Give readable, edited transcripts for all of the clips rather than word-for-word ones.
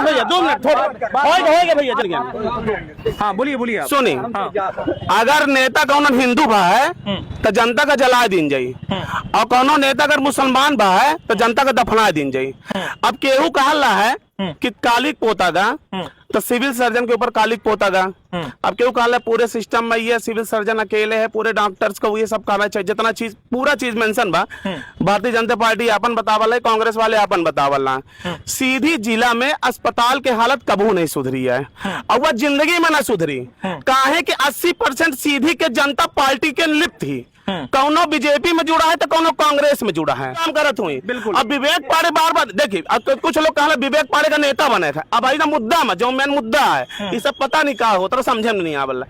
भैया 2 मिनट होएगा भैया, चल गया। हाँ बोलिए बोलिए आप। सुनी, अगर नेता कौन हिंदू बा है तो जनता का जला दिन जाई, और कौनो नेता अगर मुसलमान बा है तो जनता का दफना दिन जाई। अब केहू कहला है कि कालिक पोता गा तो सिविल सर्जन के ऊपर कालिक पोता गा। अब क्यों कहला पूरे सिस्टम में ये सिविल सर्जन अकेले है, पूरे डॉक्टर्स को ये सब कहना चाहिए, जितना चीज पूरा चीज मेंशन बा। भारतीय जनता पार्टी अपन बतावल है, कांग्रेस वाले अपन बतावल ना। सीधी जिला में अस्पताल के हालत कबू नहीं सुधरी है और वह जिंदगी में ना सुधरी। काहे कि 80% सीधी के जनता पार्टी के लिप्त थी, कौनो बीजेपी में जुड़ा है तो कौनो कांग्रेस में जुड़ा है, काम करत हुई। बिल्कुल। अब विवेक पाड़े बार बार देखिए, अब तो कुछ लोग कहला विवेक पाड़े का नेता बने थे। अब आई ना मुद्दा में जो मेन मुद्दा है, ये सब पता नहीं क्या होता है, समझे नहीं आवला।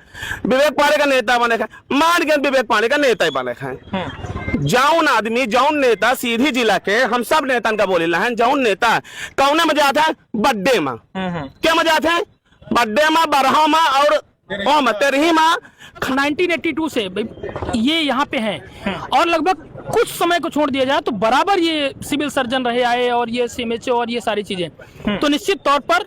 विवेक पाड़े का नेता बने थे, मान के विवेक पाड़े का नेता ही बने थे। जौन आदमी जौन नेता सीधी जिला के हम सब नेता का बोले है, जौन नेता कौने में जाता है बर्थडे में, क्या मजा आता है बर्थडे में, बरहा में और तेरही माँ 1982 से ये यहाँ पे हैं और लगभग कुछ समय को छोड़ दिया जाए तो बराबर ये सिविल सर्जन रहे आए और ये सीएमएचओ और ये सारी चीजें, तो निश्चित तौर पर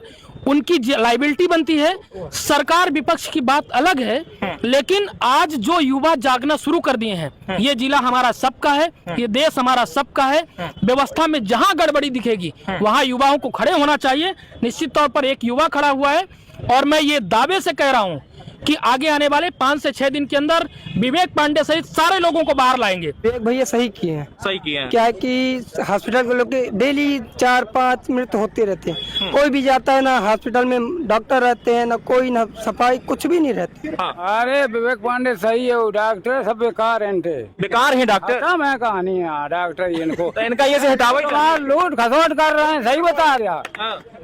उनकी लाइबिलिटी बनती है। सरकार विपक्ष की बात अलग है, लेकिन आज जो युवा जागना शुरू कर दिए हैं, ये जिला हमारा सबका है, ये देश हमारा सबका है। व्यवस्था में जहां गड़बड़ी दिखेगी वहां युवाओं को खड़े होना चाहिए। निश्चित तौर पर एक युवा खड़ा हुआ है और मैं ये दावे से कह रहा हूं कि आगे आने वाले 5 से 6 दिन के अंदर विवेक पांडे सहित सारे लोगों को बाहर लाएंगे। विवेक भैया सही किए हैं, सही किए हैं। क्या है कि हॉस्पिटल के लोग के डेली 4-5 मिनट होते रहते हैं, कोई भी जाता है ना हॉस्पिटल में डॉक्टर रहते हैं ना, कोई ना सफाई, कुछ भी नहीं रहती। अरे विवेक पांडे सही है, वो डॉक्टर सब बेकार हैं, बेकार है डॉक्टर, कम है कहानी है डॉक्टर इनको। तो इनका ये से हटाओ। लूट खसोट कर रहे हैं, सही बता रहा।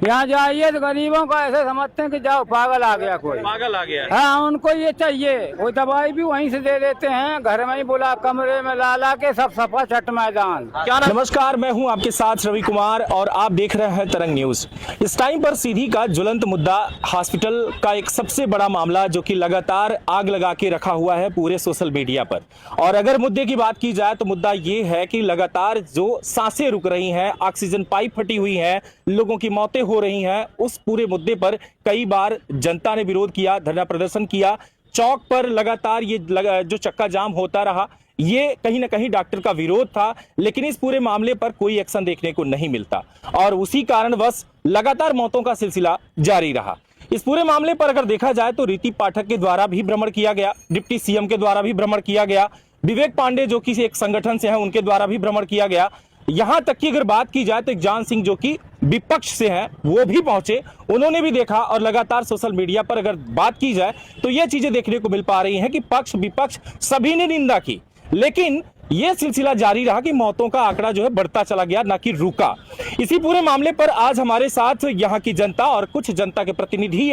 यहाँ जाइए तो गरीबों को ऐसे समझते हैं कि जाओ पागल आ गया, कोई पागल आ गया। हाँ, उनको ये चाहिए, वो दवाई भी वहीं से दे देते हैं, घर में ही बुला कमरे में ला के सब सफा छठ मैदान। नमस्कार, मैं हूं आपके साथ रवि कुमार और आप देख रहे हैं तरंग न्यूज। इस टाइम पर सीधी का ज्वलंत मुद्दा हॉस्पिटल का एक सबसे बड़ा मामला जो कि लगातार आग लगा के रखा हुआ है पूरे सोशल मीडिया पर। और अगर मुद्दे की बात की जाए तो मुद्दा ये है कि लगातार जो सांसें रुक रही हैं, ऑक्सीजन पाइप फटी हुई है, लोगों की मौतें हो रही हैं, उस पूरे मुद्दे पर कई बार जनता ने विरोध किया, धरना प्रदर्शन किया, चौक पर लगातार ये जो चक्का जाम होता रहा, ये कहीं ना कहीं डॉक्टर का विरोध था। लेकिन इस पूरे मामले पर कोई एक्शन देखने को नहीं मिलता और उसी कारणवश लगातार मौतों का सिलसिला जारी रहा। इस पूरे मामले पर अगर देखा जाए तो रीति पाठक के द्वारा भी भ्रमण किया गया, डिप्टी सीएम के द्वारा भी भ्रमण किया गया, विवेक पांडे जो कि एक संगठन से हैं उनके द्वारा भी भ्रमण किया गया। यहां तक कि अगर बात की जाए तो जान सिंह जो कि विपक्ष से हैं वो भी पहुंचे, उन्होंने भी देखा। और लगातार सोशल मीडिया पर अगर बात की जाए तो ये चीजें देखने को मिल पा रही हैं कि पक्ष विपक्ष सभी ने निंदा की, लेकिन ये सिलसिला जारी रहा कि मौतों का आंकड़ा जो है बढ़ता चला गया, ना कि रुका। इसी पूरे मामले पर आज हमारे साथ यहाँ की जनता और कुछ जनता के प्रतिनिधि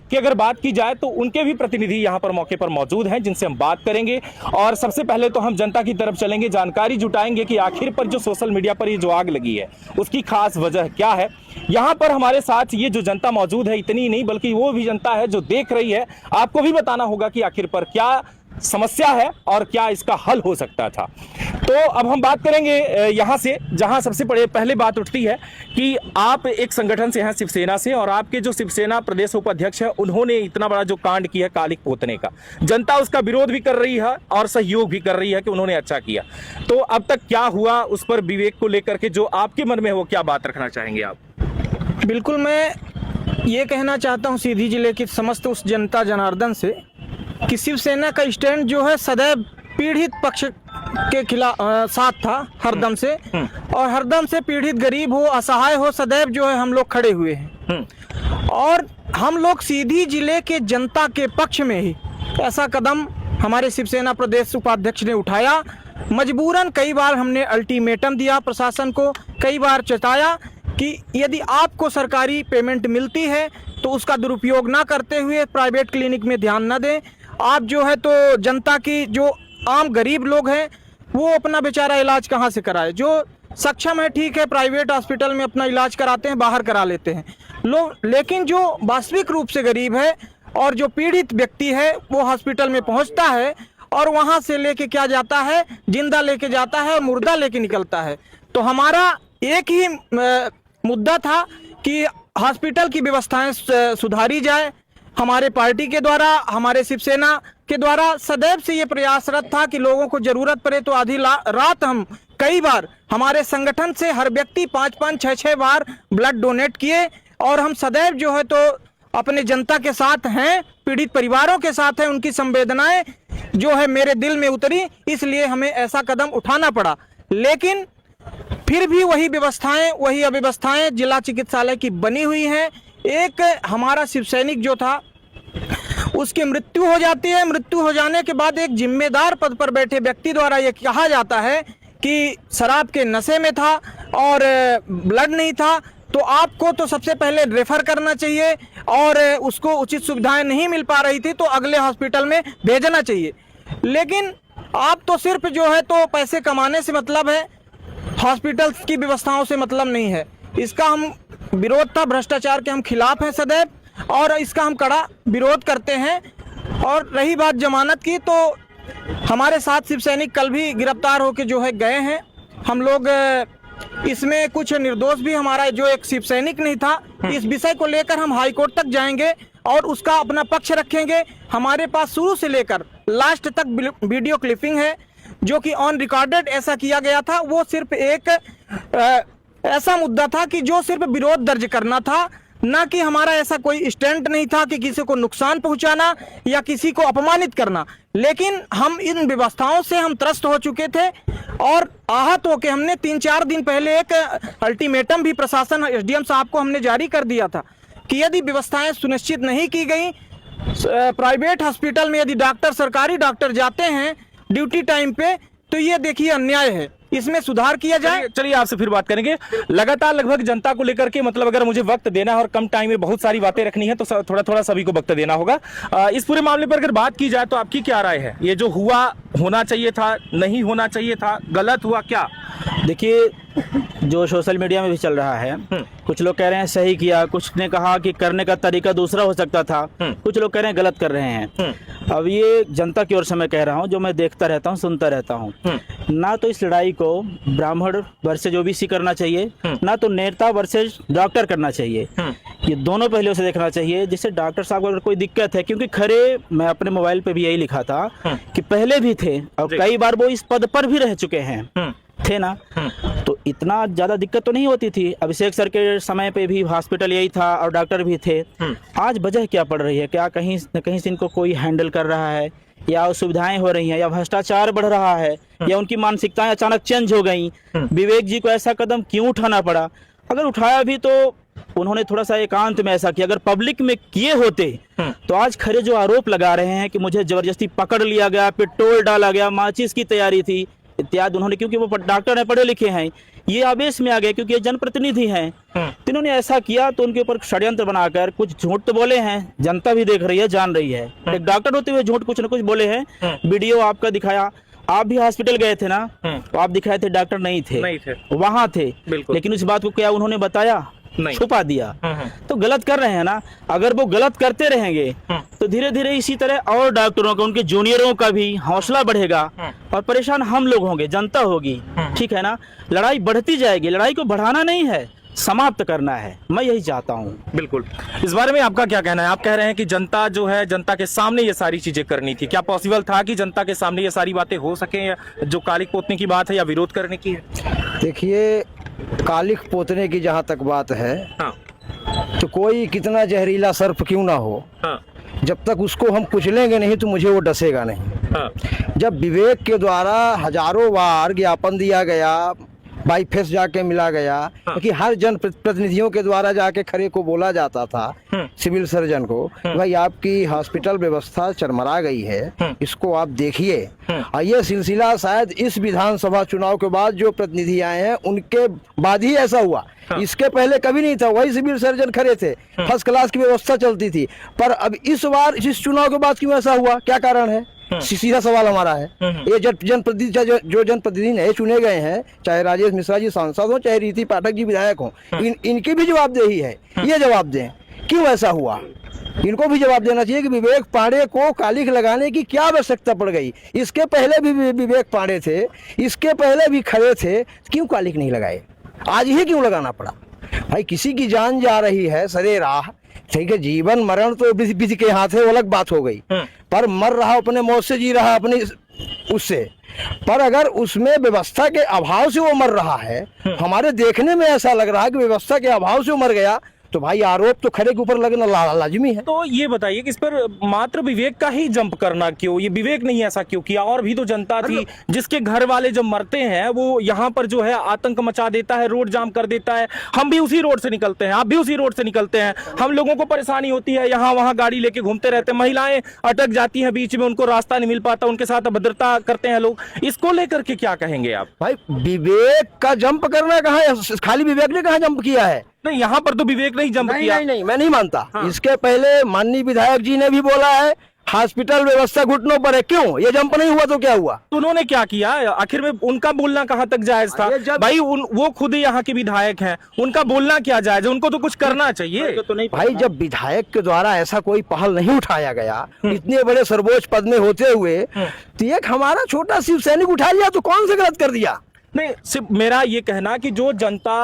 की अगर बात की जाए तो उनके भी प्रतिनिधि यहाँ पर मौके पर मौजूद हैं, जिनसे हम बात करेंगे। और सबसे पहले तो हम जनता की तरफ चलेंगे, जानकारी जुटाएंगे कि आखिर पर जो सोशल मीडिया पर ये जो आग लगी है उसकी खास वजह क्या है। यहाँ पर हमारे साथ ये जो जनता मौजूद है, इतनी नहीं बल्कि वो भी जनता है जो देख रही है, आपको भी बताना होगा कि आखिर पर क्या समस्या है और क्या इसका हल हो सकता था। तो अब हम बात करेंगे यहाँ से, जहाँ सबसे पहले बात उठती है कि आप एक संगठन से हैं, शिवसेना से, और आपके जो शिवसेना प्रदेश उपाध्यक्ष है उन्होंने इतना बड़ा जो कांड किया कालिक पोतने का, जनता उसका विरोध भी कर रही है और सहयोग भी कर रही है कि उन्होंने अच्छा किया। तो अब तक क्या हुआ उस पर विवेक को लेकर के जो आपके मन में है वो क्या बात रखना चाहेंगे आप? बिल्कुल, मैं ये कहना चाहता हूँ सीधी जिले की समस्त उस जनता जनार्दन से कि शिवसेना का स्टैंड जो है सदैव पीड़ित पक्ष के खिलाफ साथ था हरदम से, और हरदम से पीड़ित गरीब हो असहाय हो सदैव जो है हम लोग खड़े हुए हैं। और हम लोग सीधी जिले के जनता के पक्ष में ही ऐसा कदम हमारे शिवसेना प्रदेश उपाध्यक्ष ने उठाया। मजबूरन कई बार हमने अल्टीमेटम दिया प्रशासन को, कई बार चेताया कि यदि आपको सरकारी पेमेंट मिलती है तो उसका दुरुपयोग ना करते हुए प्राइवेट क्लिनिक में ध्यान न दें। आप जो है तो जनता की जो आम गरीब लोग हैं वो अपना बेचारा इलाज कहाँ से कराए, जो सक्षम है ठीक है प्राइवेट हॉस्पिटल में अपना इलाज कराते हैं, बाहर करा लेते हैं लोग, लेकिन जो वास्तविक रूप से गरीब है और जो पीड़ित व्यक्ति है वो हॉस्पिटल में पहुंचता है और वहां से लेके क्या जाता है, जिंदा लेके जाता है और मुर्दा लेके निकलता है। तो हमारा एक ही मुद्दा था कि हॉस्पिटल की व्यवस्थाएं सुधारी जाए। हमारे पार्टी के द्वारा, हमारे शिवसेना के द्वारा सदैव से ये प्रयासरत था कि लोगों को जरूरत पड़े तो आधी रात हम कई बार हमारे संगठन से हर व्यक्ति 5-5, 6-6 बार ब्लड डोनेट किए और हम सदैव जो है तो अपने जनता के साथ हैं, पीड़ित परिवारों के साथ हैं। उनकी संवेदनाएं जो है मेरे दिल में उतरी, इसलिए हमें ऐसा कदम उठाना पड़ा। लेकिन फिर भी वही व्यवस्थाएं, वही अव्यवस्थाएं जिला चिकित्सालय की बनी हुई हैं। एक हमारा शिव सैनिक जो था उसकी मृत्यु हो जाती है। मृत्यु हो जाने के बाद एक जिम्मेदार पद पर बैठे व्यक्ति द्वारा ये कहा जाता है कि शराब के नशे में था और ब्लड नहीं था, तो आपको तो सबसे पहले रेफर करना चाहिए और उसको उचित सुविधाएं नहीं मिल पा रही थी तो अगले हॉस्पिटल में भेजना चाहिए। लेकिन आप तो सिर्फ जो है तो पैसे कमाने से मतलब है, हॉस्पिटल की व्यवस्थाओं से मतलब नहीं है। इसका हम विरोध था, भ्रष्टाचार के हम खिलाफ हैं सदैव और इसका हम कड़ा विरोध करते हैं। और रही बात जमानत की, तो हमारे साथ शिव सैनिक कल भी गिरफ्तार होकर जो है गए हैं। हम लोग इसमें कुछ निर्दोष भी, हमारा जो एक शिव सैनिक नहीं था, इस विषय को लेकर हम हाई कोर्ट तक जाएंगे और उसका अपना पक्ष रखेंगे। हमारे पास शुरू से लेकर लास्ट तक वीडियो क्लिपिंग है जो कि ऑन रिकॉर्डेड ऐसा किया गया था। वो सिर्फ एक ऐसा मुद्दा था कि जो सिर्फ विरोध दर्ज करना था, ना कि हमारा ऐसा कोई स्टैंड नहीं था कि किसी को नुकसान पहुंचाना या किसी को अपमानित करना। लेकिन हम इन व्यवस्थाओं से हम त्रस्त हो चुके थे और आहत होकर हमने 3-4 दिन पहले एक अल्टीमेटम भी प्रशासन एसडीएम साहब को हमने जारी कर दिया था कि यदि व्यवस्थाएं सुनिश्चित नहीं की गई, प्राइवेट हॉस्पिटल में यदि डॉक्टर, सरकारी डॉक्टर जाते हैं ड्यूटी टाइम पे, तो ये देखिए अन्याय है, इसमें सुधार किया जाए। चलिए आपसे फिर बात करेंगे। लगातार लगभग जनता को लेकर के, मतलब अगर मुझे वक्त देना है और कम टाइम में बहुत सारी बातें रखनी है तो थोड़ा थोड़ा सभी को वक्त देना होगा। इस पूरे मामले पर अगर बात की जाए तो आपकी क्या राय है? ये जो हुआ, होना चाहिए था, नहीं होना चाहिए था, गलत हुआ क्या? देखिए, जो सोशल मीडिया में भी चल रहा है, कुछ लोग कह रहे हैं सही किया, कुछ ने कहा कि करने का तरीका दूसरा हो सकता था, कुछ लोग कह रहे हैं गलत कर रहे हैं। अब ये जनता की ओर से मैं कह रहा हूँ, जो मैं देखता रहता हूँ, सुनता रहता हूँ, ना तो इस लड़ाई को ब्राह्मण वर्सेज ओबीसी करना चाहिए, ना तो नेता वर्सेज डॉक्टर करना चाहिए। ये दोनों पहले से देखना चाहिए, जिससे डॉक्टर साहब को अगर कोई दिक्कत है, क्योंकि खरे मैं अपने मोबाइल पे भी यही लिखा था कि पहले भी थे और कई बार वो इस पद पर भी रह चुके हैं, थे ना, तो इतना ज्यादा दिक्कत तो नहीं होती थी। अभिषेक सर के समय पे भी हॉस्पिटल यही था और डॉक्टर भी थे। आज वजह क्या पड़ रही है? क्या कहीं न कहीं से इनको कोई हैंडल कर रहा है, या सुविधाएं हो रही हैं, या भ्रष्टाचार बढ़ रहा है, या उनकी मानसिकताएं अचानक चेंज हो गई? विवेक जी को ऐसा कदम क्यों उठाना पड़ा? अगर उठाया भी तो उन्होंने थोड़ा सा एकांत में ऐसा किया। अगर पब्लिक में किए होते तो आज खरे जो आरोप लगा रहे हैं कि मुझे जबरदस्ती पकड़ लिया गया, पेट्रोल डाला गया, माचिस की तैयारी थी इत्यादि, उन्होंने, क्योंकि वो डॉक्टर हैं, पढ़े लिखे हैं, ये आवेश में आ गए क्योंकि ये जनप्रतिनिधि हैं, तो इन्होंने ऐसा किया तो उनके ऊपर षड्यंत्र बनाकर कुछ झूठ तो बोले हैं, जनता भी देख रही है, जान रही है। एक डॉक्टर होते हुए झूठ कुछ न कुछ बोले हैं। वीडियो आपका दिखाया, आप भी हॉस्पिटल गए थे ना, तो आप दिखाए थे डॉक्टर नहीं थे, वहां थे, लेकिन उस बात को क्या उन्होंने बताया? छुपा दिया। तो गलत कर रहे हैं ना। अगर वो गलत करते रहेंगे तो धीरे धीरे इसी तरह और डॉक्टरों का, उनके जूनियरों का भी हौसला बढ़ेगा और परेशान हम लोग होंगे, जनता होगी, ठीक है ना। लड़ाई बढ़ती जाएगी, लड़ाई को बढ़ाना नहीं है, समाप्त करना है, मैं यही चाहता हूँ। बिल्कुल। इस बारे में आपका क्या कहना है? आप कह रहे हैं कि जनता जो है, जनता के सामने ये सारी चीजें करनी थी। क्या पॉसिबल था कि जनता के सामने ये सारी बातें हो सके, या जो कालिक पोतने की बात है या विरोध करने की है? देखिए, कालिक पोतने की जहाँ तक बात है, तो कोई कितना जहरीला सर्प क्यों ना हो, जब तक उसको हम कुचलेंगे नहीं तो मुझे वो डसेगा नहीं। जब विवेक के द्वारा हजारों बार ज्ञापन दिया गया, बाई फेस जाके मिला गया, कि हर जन प्रतिनिधियों के द्वारा जाके खरे को बोला जाता था, सिविल सर्जन को, भाई आपकी हॉस्पिटल व्यवस्था चरमरा गई है, इसको आप देखिए। और ये सिलसिला शायद इस विधानसभा चुनाव के बाद जो प्रतिनिधि आए हैं उनके बाद ही ऐसा हुआ, इसके पहले कभी नहीं था। वही सिविल सर्जन खड़े थे, फर्स्ट क्लास की व्यवस्था चलती थी, पर अब इस बार इस चुनाव के बाद क्यों ऐसा हुआ? क्या कारण है? सीधा सवाल हमारा है। ये जनप्रतिनिधि जो जनप्रतिनिधि नए चुने गए हैं, चाहे राजेश मिश्रा जी सांसद हो, चाहे रीति पाठक जी विधायक हो, इनकी भी जवाबदेही है। ये जवाब दें क्यों ऐसा हुआ, इनको भी जवाब देना चाहिए कि विवेक पांडे को कालिक लगाने की क्या आवश्यकता पड़ गई। इसके पहले भी विवेक पांडे थे, इसके पहले भी खड़े थे, क्यों कालिक नहीं लगाए? आज ही क्यों लगाना पड़ा? भाई किसी की जान जा रही है सरे राह, ठीक है, जीवन मरण तो किसी के हाथ है, वो अलग बात हो गई, पर मर रहा अपने मौत से, जी रहा अपनी उससे। पर अगर उसमें व्यवस्था के अभाव से वो मर रहा है, हमारे देखने में ऐसा लग रहा है कि व्यवस्था के अभाव से वो मर गया, तो भाई आरोप तो खड़े के ऊपर लगना लाजमी है। तो ये बताइए कि इस पर मात्र विवेक का ही जंप करना क्यों, ये विवेक नहीं ऐसा क्यों किया? और भी तो जनता थी जिसके घर वाले जब मरते हैं वो यहाँ पर जो है आतंक मचा देता है, रोड जाम कर देता है। हम भी उसी रोड से निकलते हैं, आप भी उसी रोड से निकलते हैं, हम लोगों को परेशानी होती है, यहाँ वहाँ गाड़ी लेके घूमते रहते हैं, महिलाएं अटक जाती हैं बीच में, उनको रास्ता नहीं मिल पाता, उनके साथ अभद्रता करते हैं लोग। इसको लेकर के क्या कहेंगे आप? भाई विवेक का जंप करना कहाँ है? खाली विवेक ने कहाँ जंप किया है? नहीं, यहाँ पर तो विवेक नहीं जंप किया। नहीं, मैं नहीं मानता। इसके पहले माननीय विधायक जी ने भी बोला है हॉस्पिटल व्यवस्था घुटनों पर है, क्यों ये जंप नहीं हुआ तो क्या हुआ? तो उन्होंने क्या किया आखिर में? उनका बोलना कहाँ तक जायज था? भाई वो खुद ही यहाँ के विधायक हैं, उनका बोलना क्या जायज है? उनको तो कुछ करना चाहिए। तो नहीं भाई जब विधायक के द्वारा ऐसा कोई पहल नहीं उठाया गया, इतने बड़े सर्वोच्च पद में होते हुए, तो एक हमारा छोटा शिव सैनिक उठा लिया, तो कौन से गलत कर दिया? नहीं, सिर्फ मेरा ये कहना कि जो जनता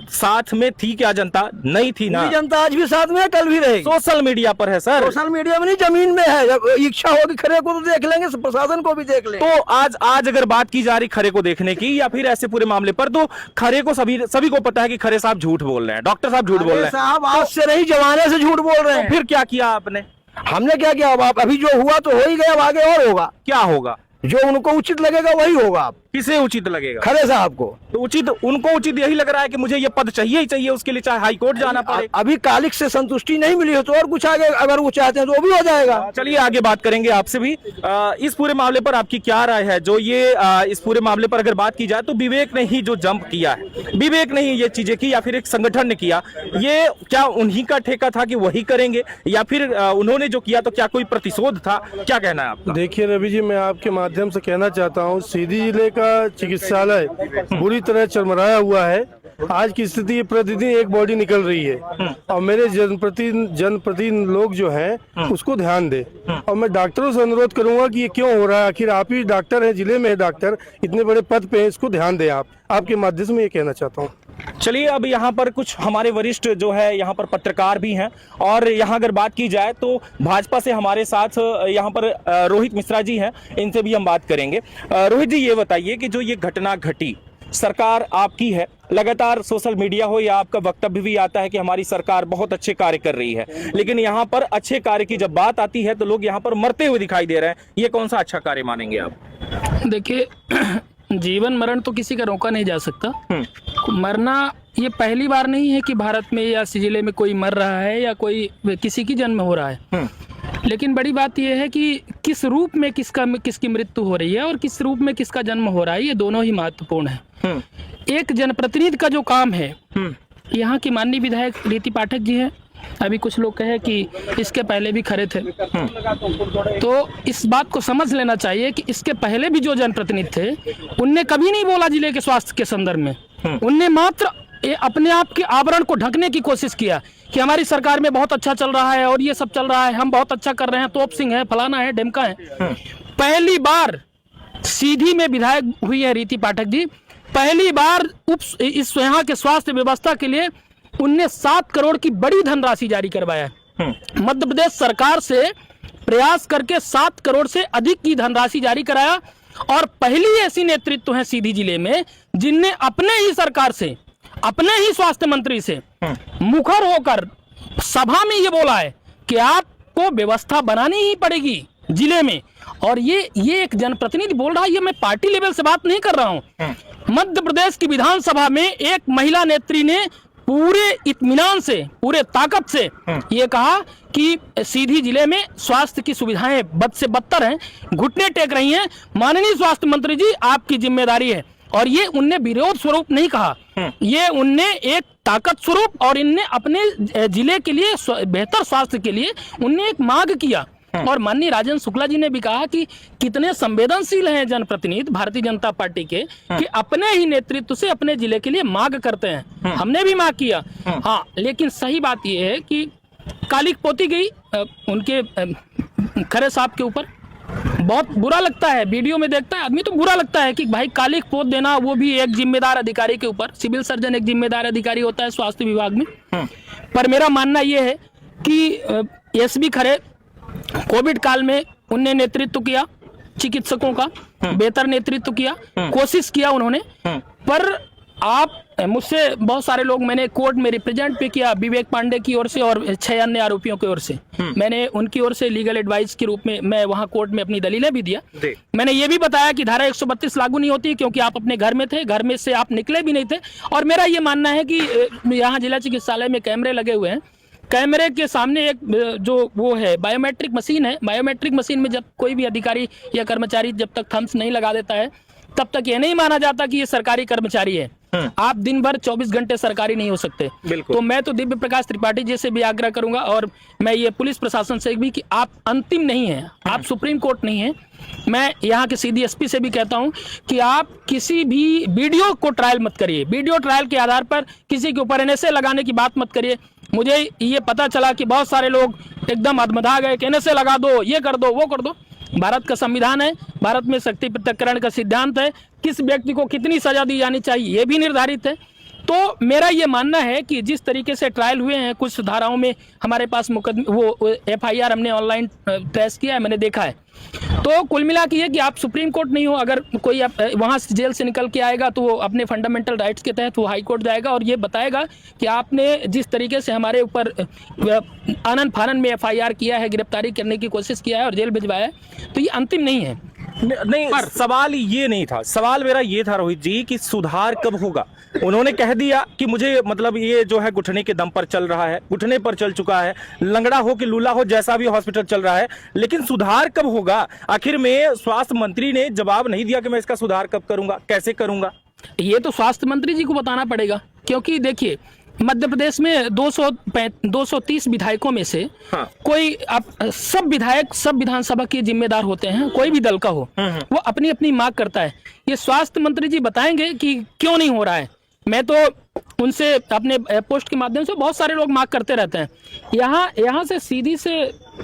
साथ में थी, क्या जनता नहीं थी ना? जनता आज भी साथ में है, कल भी रहेगी। सोशल मीडिया पर है सर, सोशल मीडिया में नहीं, जमीन में है। जब इच्छा होगी खरे को तो देख लेंगे, प्रशासन को भी देख लेंगे। तो आज अगर बात की जा रही खरे को देखने की या फिर ऐसे पूरे मामले पर, तो खरे को सभी को पता है कि खरे साहब झूठ बोल रहे हैं, डॉक्टर साहब झूठ बोल रहे हैं। साहब आज से नहीं, जमाने से झूठ बोल रहे हैं। फिर क्या किया आपने? हमने क्या किया? अब अभी जो हुआ तो हो ही गया, अब आगे और होगा। क्या होगा? जो उनको उचित लगेगा वही होगा। अब किसे उचित लगेगा? खरे साहब को। तो उनको उचित यही लग रहा है कि मुझे ये पद चाहिए ही चाहिए, उसके लिए चाहे हाई कोर्ट जाना पड़े। अभी कालिक से संतुष्टि नहीं मिली हो तो और कुछ आगे अगर वो चाहते हैं तो वो भी हो जाएगा। चलिए आगे बात करेंगे आपसे भी। इस पूरे मामले पर आपकी क्या राय है? जो ये इस पूरे मामले पर अगर बात की जाए तो विवेक ने ही जो जंप किया है, विवेक ने ही ये चीजें की या फिर एक संगठन ने किया, ये क्या उन्हीं का ठेका था कि वही करेंगे, या फिर उन्होंने जो किया तो क्या कोई प्रतिशोध था? क्या कहना है आपका? देखिए रवि जी, मैं आपके माध्यम से कहना चाहता हूँ, सीधी जिले का चिकित्सालय बुरी तरह चरमराया हुआ है। आज की स्थिति प्रतिदिन एक बॉडी निकल रही है, और मेरे जनप्रतिनिधि लोग जो हैं उसको ध्यान दे। और मैं डॉक्टरों से अनुरोध करूंगा कि ये क्यों हो रहा है, आखिर आप ही डॉक्टर हैं, जिले में है डॉक्टर, इतने बड़े पद पे हैं, इसको ध्यान दे। आपके माध्यम से मैं ये कहना चाहता हूँ। चलिए अब यहाँ पर कुछ हमारे वरिष्ठ जो है यहाँ पर पत्रकार भी हैं, और यहाँ अगर बात की जाए तो भाजपा से हमारे साथ यहाँ पर रोहित मिश्रा जी हैं, इनसे भी हम बात करेंगे। रोहित जी, ये बताइए कि जो ये घटना घटी, सरकार आपकी है, लगातार सोशल मीडिया हो या आपका वक्तव्य भी आता है कि हमारी सरकार बहुत अच्छे कार्य कर रही है, लेकिन यहाँ पर अच्छे कार्य की जब बात आती है तो लोग यहाँ पर मरते हुए दिखाई दे रहे हैं। ये कौन सा अच्छा कार्य मानेंगे आप? देखिए, जीवन मरण तो किसी का रोका नहीं जा सकता। मरना ये पहली बार नहीं है कि भारत में या जिले में कोई मर रहा है या कोई किसी की जन्म हो रहा है, लेकिन बड़ी बात यह है कि किस रूप में किसकी मृत्यु हो रही है और किस रूप में किसका जन्म हो रहा है, ये दोनों ही महत्वपूर्ण है। एक जनप्रतिनिधि का जो काम है, यहाँ की माननीय विधायक रीति पाठक जी हैं, अभी कुछ लोग कहे कि इसके पहले भी खड़े थे, तो इस बात को समझ लेना चाहिए कि इसके पहले भी जो जनप्रतिनिधि थे उनने कभी नहीं बोला जिले के स्वास्थ्य के संदर्भ में। उनने मात्र अपने आप के आवरण को ढकने की कोशिश किया कि हमारी सरकार में बहुत अच्छा चल रहा है और ये सब चल रहा है, हम बहुत अच्छा कर रहे हैं, तोप सिंह है, फलाना है, ढेमका है। पहली बार सीधी में विधायक हुई है रीति पाठक जी, पहली बार इस यहाँ के स्वास्थ्य व्यवस्था के लिए उनने 7 करोड़ की बड़ी धनराशि जारी करवाया है। मध्य प्रदेश सरकार से प्रयास करके 7 करोड़ से अधिक की धनराशि जारी कराया, और पहली ऐसी नेतृत्व है सीधी जिले में जिनने अपने ही सरकार से, अपने ही स्वास्थ्य मंत्री से मुखर होकर सभा में ये बोला है कि आपको व्यवस्था बनानी ही पड़ेगी जिले में। और ये एक जनप्रतिनिधि बोल रहा है, ये मैं पार्टी लेवल से बात नहीं कर रहा हूं। मध्य प्रदेश की विधानसभा में एक महिला नेत्री ने पूरे इत्मीनान से, पूरे ताकत से ये कहा कि सीधी जिले में स्वास्थ्य की सुविधाएं बद से बदतर हैं, घुटने टेक रही हैं, माननीय स्वास्थ्य मंत्री जी आपकी जिम्मेदारी है। और ये उनने विरोध स्वरूप नहीं कहा, ये उनने एक ताकत स्वरूप, और इनने अपने जिले के लिए बेहतर स्वास्थ्य के लिए उनने एक मांग किया। और माननीय राजेंद्र शुक्ला जी ने भी कहा कि कितने संवेदनशील हैं जनप्रतिनिधि भारतीय जनता पार्टी के, कि अपने ही नेतृत्व से अपने जिले के लिए मांग करते हैं। हमने भी मांग किया, हाँ, लेकिन सही बात यह है कि कालिक पोती गई उनके खरे साहब के ऊपर, बहुत बुरा लगता है, वीडियो में देखता है आदमी तो बुरा लगता है कि भाई कालिख पोत देना, वो भी एक जिम्मेदार अधिकारी के ऊपर। सिविल सर्जन एक जिम्मेदार अधिकारी होता है स्वास्थ्य विभाग में। पर मेरा मानना ये है कि एसबी खरे कोविड काल में उनने नेतृत्व किया, चिकित्सकों का बेहतर नेतृत्व किया, कोशिश किया उन्होंने। पर आप मुझसे बहुत सारे लोग, मैंने कोर्ट में रिप्रेजेंट भी किया विवेक पांडे की ओर से और 6 अन्य आरोपियों की ओर से। मैंने उनकी ओर से लीगल एडवाइस के रूप में मैं वहां कोर्ट में अपनी दलीलें भी दिया। मैंने ये भी बताया कि धारा 132 लागू नहीं होती क्योंकि आप अपने घर में थे, घर में से आप निकले भी नहीं थे। और मेरा ये मानना है कि यहाँ जिला चिकित्सालय में कैमरे लगे हुए हैं, कैमरे के सामने एक जो वो है बायोमेट्रिक मशीन है, बायोमेट्रिक मशीन में जब कोई भी अधिकारी या कर्मचारी जब तक थम्स नहीं लगा देता है तब तक ये नहीं माना जाता कि ये सरकारी कर्मचारी है। आप दिन भर 24 घंटे सरकारी नहीं हो सकते। तो मैं तो दिव्य प्रकाश त्रिपाठी जी से भी आग्रह करूंगा और मैं ये पुलिस प्रशासन से भी कि आप अंतिम नहीं है, आप सुप्रीम कोर्ट नहीं है। मैं यहाँ के सीधी एसपी से भी कहता हूँ कि आप किसी भी वीडियो को ट्रायल मत करिए, वीडियो ट्रायल के आधार पर किसी के ऊपर एनएसए लगाने की बात मत करिए। मुझे ये पता चला कि बहुत सारे लोग एकदम अधमधा गए कि एनएसए लगा दो, ये कर दो, वो कर दो। भारत का संविधान है, भारत में शक्ति पृथक्करण का सिद्धांत है, किस व्यक्ति को कितनी सजा दी जानी चाहिए ये भी निर्धारित है। तो मेरा ये मानना है कि जिस तरीके से ट्रायल हुए हैं, कुछ धाराओं में हमारे पास वो एफआईआर हमने ऑनलाइन ट्रेस किया है, मैंने देखा है। तो कुल मिला के ये कि आप सुप्रीम कोर्ट नहीं हो, अगर कोई वहाँ से जेल से निकल के आएगा तो वो अपने फंडामेंटल राइट्स के तहत वो हाई कोर्ट जाएगा और ये बताएगा कि आपने जिस तरीके से हमारे ऊपर आनन फानन में एफआईआर किया है, गिरफ्तारी करने की कोशिश किया है और जेल भिजवाया है, तो ये अंतिम नहीं है। नहीं, पर सवाल ये नहीं था, सवाल मेरा ये था रोहित जी कि सुधार कब होगा। उन्होंने कह दिया कि मुझे मतलब ये जो है घुटने के दम पर चल रहा है, घुटने पर चल चुका है, लंगड़ा हो कि लूला हो, जैसा भी हॉस्पिटल चल रहा है, लेकिन सुधार कब होगा? आखिर में स्वास्थ्य मंत्री ने जवाब नहीं दिया कि मैं इसका सुधार कब करूंगा, कैसे करूंगा। ये तो स्वास्थ्य मंत्री जी को बताना पड़ेगा, क्योंकि देखिए मध्य प्रदेश में 230 विधायकों में से कोई सब विधायक सब विधानसभा के जिम्मेदार होते हैं, कोई भी दल का हो, वो अपनी अपनी मांग करता है। ये स्वास्थ्य मंत्री जी बताएंगे कि क्यों नहीं हो रहा है। मैं तो उनसे अपने पोस्ट के माध्यम से बहुत सारे लोग मांग करते रहते हैं। यहाँ से सीधी से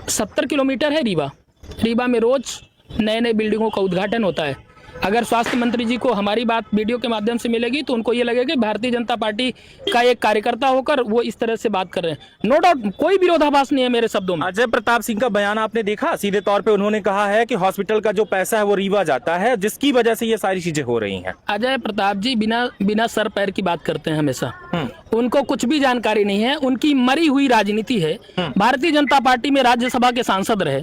70 किलोमीटर है रीवा में रोज नए नए बिल्डिंगों का उद्घाटन होता है। अगर स्वास्थ्य मंत्री जी को हमारी बात वीडियो के माध्यम से मिलेगी तो उनको ये लगेगा कि भारतीय जनता पार्टी का एक कार्यकर्ता होकर वो इस तरह से बात कर रहे हैं। नो डाउट, कोई विरोधाभास नहीं है मेरे शब्दों में। अजय प्रताप सिंह का बयान आपने देखा, सीधे तौर पे उन्होंने कहा है कि हॉस्पिटल का जो पैसा है वो रीवा जाता है, जिसकी वजह से ये सारी चीजें हो रही हैं। अजय प्रताप जी बिना सर पैर की बात करते हैं हमेशा। उनको कुछ भी जानकारी नहीं है, उनकी मरी हुई राजनीति है। भारतीय जनता पार्टी में राज्यसभा के सांसद रहे,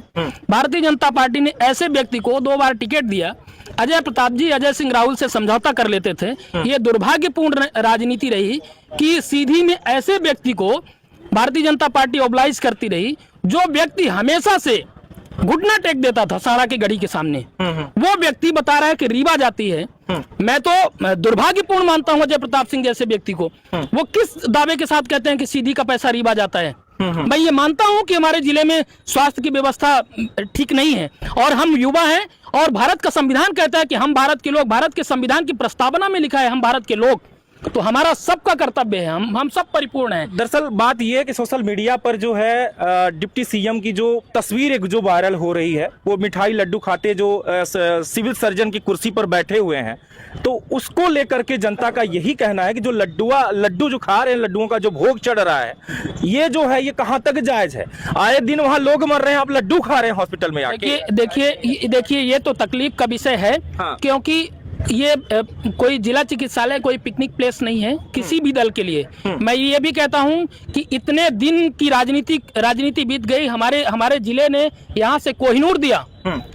भारतीय जनता पार्टी ने ऐसे व्यक्ति को 2 बार टिकट दिया। अजय प्रताप जी अजय सिंह राहुल से समझौता कर लेते थे। ये दुर्भाग्यपूर्ण राजनीति रही कि सीधी में ऐसे व्यक्ति को भारतीय जनता पार्टी ऑब्लाइज करती रही, जो व्यक्ति हमेशा से घुटना टेक देता था सारा के गढ़ी के सामने, वो व्यक्ति बता रहा है कि रीवा जाती है। मैं तो दुर्भाग्यपूर्ण मानता हूं अजय प्रताप सिंह जैसे व्यक्ति को। वो किस दावे के साथ कहते हैं कि सीधी का पैसा रीवा जाता है? मैं ये मानता हूं कि हमारे जिले में स्वास्थ्य की व्यवस्था ठीक नहीं है और हम युवा हैं और भारत का संविधान कहता है कि हम भारत के लोग, भारत के संविधान की प्रस्तावना में लिखा है हम भारत के लोग, तो हमारा सबका कर्तव्य है, हम सब परिपूर्ण हैं। दरअसल बात यह है कि सोशल मीडिया पर जो है डिप्टी सीएम की जो तस्वीर एक जो वायरल हो रही है, वो मिठाई लड्डू खाते जो सिविल सर्जन की कुर्सी पर बैठे हुए हैं, तो उसको लेकर के जनता का यही कहना है कि जो लड्डू जो खा रहे हैं, लड्डुओं का जो भोग चढ़ रहा है, ये जो है ये कहाँ तक जायज है? आए दिन वहाँ लोग मर रहे हैं, आप लड्डू खा रहे हैं हॉस्पिटल में आके। देखिए ये तो तकलीफ का विषय है। क्योंकि ये कोई जिला चिकित्सालय कोई पिकनिक प्लेस नहीं है किसी भी दल के लिए। मैं ये भी कहता हूं कि इतने दिन की राजनीति बीत गई, हमारे जिले ने यहाँ से कोहिनूर दिया,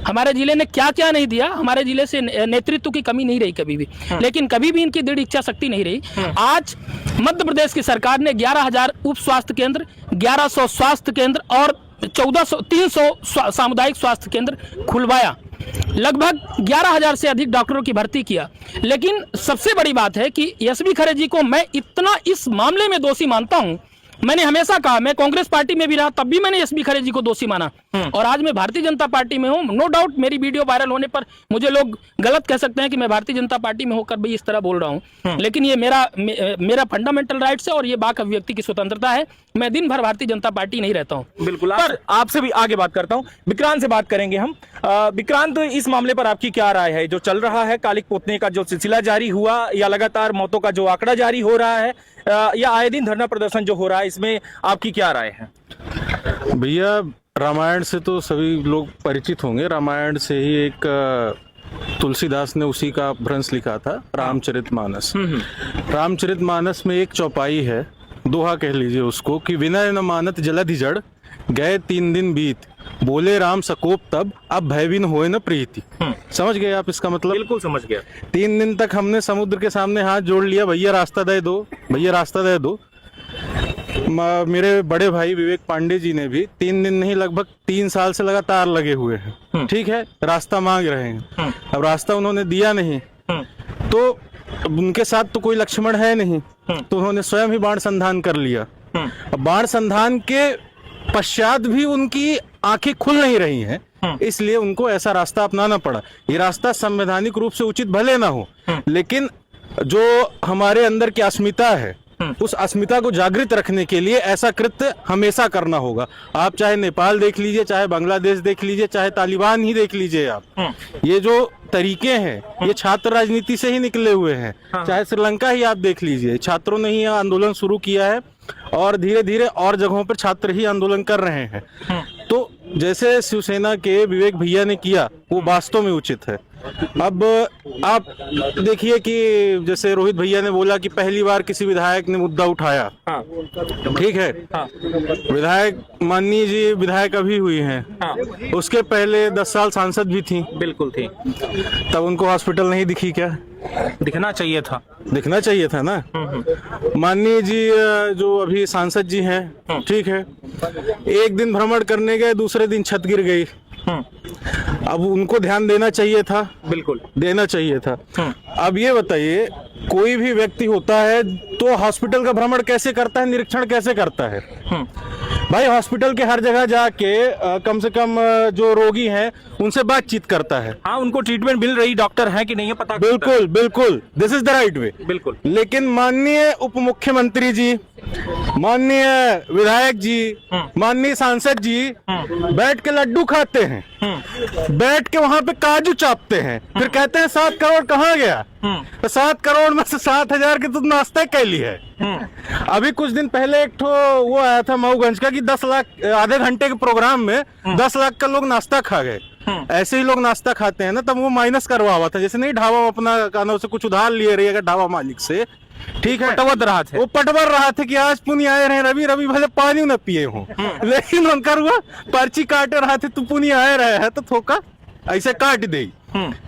हमारे जिले ने क्या क्या नहीं दिया। हमारे जिले से नेतृत्व की कमी नहीं रही कभी भी, लेकिन कभी भी इनकी दृढ़ इच्छा शक्ति नहीं रही। आज मध्य प्रदेश की सरकार ने 11,000 उप स्वास्थ्य केंद्र, 1100 स्वास्थ्य केंद्र और 300 सामुदायिक स्वास्थ्य केंद्र खुलवाया, लगभग 11,000 से अधिक डॉक्टरों की भर्ती किया। लेकिन सबसे बड़ी बात है कि एसबी खरे जी को मैं इतना इस मामले में दोषी मानता हूं मैंने हमेशा कहा, मैं कांग्रेस पार्टी में भी रहा तब भी मैंने एसबी खरे जी को दोषी माना, और आज मैं भारतीय जनता पार्टी में हूं। नो डाउट मेरी वीडियो वायरल होने पर मुझे लोग गलत कह सकते हैं कि मैं भारतीय जनता पार्टी में होकर भी इस तरह बोल रहा हूं, लेकिन ये मेरा फंडामेंटल राइट्स है और ये वाक अभिव्यक्ति की स्वतंत्रता है। मैं दिन भर भारतीय जनता पार्टी नहीं रहता हूं। बिल्कुल, पर आपसे भी आगे बात करता हूं, विक्रांत से बात करेंगे हम। विक्रांत, इस मामले पर आपकी क्या राय है? जो चल रहा है कालिक पोतने का जो सिलसिला जारी हुआ, या लगातार मौतों का जो आंकड़ा जारी हो रहा है, या आए दिन धरना प्रदर्शन जो हो रहा है, इसमें आपकी क्या राय है? भैया, रामायण से तो सभी लोग परिचित होंगे। रामायण से ही एक तुलसीदास ने उसी का भ्रंश लिखा था, रामचरितमानस। रामचरितमानस में एक चौपाई है, दोहा कह लीजिए उसको, कि विनय न मानत जलधि जड़, गए 3 दिन बीत, बोले राम सकोप तब, अब भयविन होए न प्रीति। समझ गए आप इसका मतलब? बिल्कुल समझ गया। 3 दिन तक हमने समुद्र के सामने हाथ जोड़ लिया, भैया रास्ता दे दो, भैया रास्ता दे दो। मेरे बड़े भाई विवेक पांडे जी ने भी 3 दिन नहीं, लगभग 3 साल से लगातार लगे हुए हैं, ठीक है, रास्ता मांग रहे हैं। अब रास्ता उन्होंने दिया नहीं, तो उनके साथ तो कोई लक्ष्मण है नहीं, तो उन्होंने स्वयं ही बाण संधान कर लिया। अब बाण संधान के पश्चात भी उनकी आंखें खुल नहीं रही हैं, इसलिए उनको ऐसा रास्ता अपनाना पड़ा। ये रास्ता संवैधानिक रूप से उचित भले ना हो, लेकिन जो हमारे अंदर की अस्मिता है, उस अस्मिता को जागृत रखने के लिए ऐसा कृत्य हमेशा करना होगा। आप चाहे नेपाल देख लीजिए, चाहे बांग्लादेश देख लीजिए, चाहे तालिबान ही देख लीजिए आप, ये जो तरीके हैं ये छात्र राजनीति से ही निकले हुए हैं। चाहे श्रीलंका ही आप देख लीजिए, छात्रों ने ही आंदोलन शुरू किया है और धीरे धीरे और जगहों पर छात्र ही आंदोलन कर रहे हैं। तो जैसे शिवसेना के विवेक भैया ने किया, वो वास्तव में उचित है। अब आप देखिए कि जैसे रोहित भैया ने बोला कि पहली बार किसी विधायक ने मुद्दा उठाया, ठीक है, विधायक माननीय जी विधायक अभी हुई हैं, उसके पहले 10 साल सांसद भी थी। बिल्कुल थी। तब उनको हॉस्पिटल नहीं दिखी क्या? दिखना चाहिए था, दिखना चाहिए था ना। माननीय जी जो अभी सांसद जी हैं, ठीक है, एक दिन भ्रमण करने गए, दूसरे दिन छत गिर गई। अब उनको ध्यान देना चाहिए था, बिल्कुल देना चाहिए था। अब ये बताइए, कोई भी व्यक्ति होता है तो हॉस्पिटल का भ्रमण कैसे करता है, निरीक्षण कैसे करता है? भाई हॉस्पिटल के हर जगह जाके कम से कम जो रोगी हैं उनसे बातचीत करता है। हाँ, उनको ट्रीटमेंट मिल रही, डॉक्टर है कि नहीं है पता। बिल्कुल बिल्कुल, this is the right way. बिल्कुल। लेकिन माननीय उप मुख्यमंत्री जी, माननीय विधायक जी, माननीय सांसद जी बैठ के लड्डू खाते हैं, बैठ के वहां पे काजू चापते हैं, फिर कहते हैं 7 करोड़ कहाँ गया? तो 7 करोड़ में से 7,000 की तो नाश्ता कैली है। अभी कुछ दिन पहले एक ठो वो आया था मऊगंज का कि 10 लाख आधे घंटे के प्रोग्राम में 10 लाख का लोग नाश्ता खा गए। ऐसे ही लोग नाश्ता खाते हैं ना, तब वो माइनस करवा हुआ था, जैसे नहीं ढाबा अपना कानों से कुछ उधार लिए रहिएगा ढाबा मालिक से, ठीक है, पटवर रहा थे, वो पटवर रहा थे कि आज पुण्य आए रहे रवि, रवि भले पानी न पिए हो, लेकिन उनका हुआ पर्ची काटे रहा थे, तू पुण्य आए रहे है तो थोका ऐसे काट दे।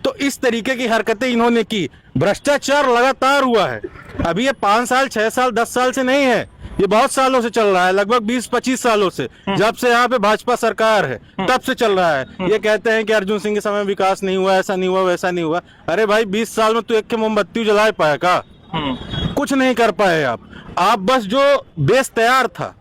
तो इस तरीके की हरकतें इन्होंने की। भ्रष्टाचार लगातार हुआ है, अभी ये 5 साल 6 साल 10 साल से नहीं है, ये बहुत सालों से चल रहा है, लगभग 20-25 सालों से, जब से यहाँ पे भाजपा सरकार है तब से चल रहा है। ये कहते हैं कि अर्जुन सिंह के समय विकास नहीं हुआ, ऐसा नहीं हुआ, वैसा नहीं हुआ। अरे भाई 20 साल में तू एक के मोमबत्ती जला पाया का? कुछ नहीं कर पाए आप बस जो बेस तैयार था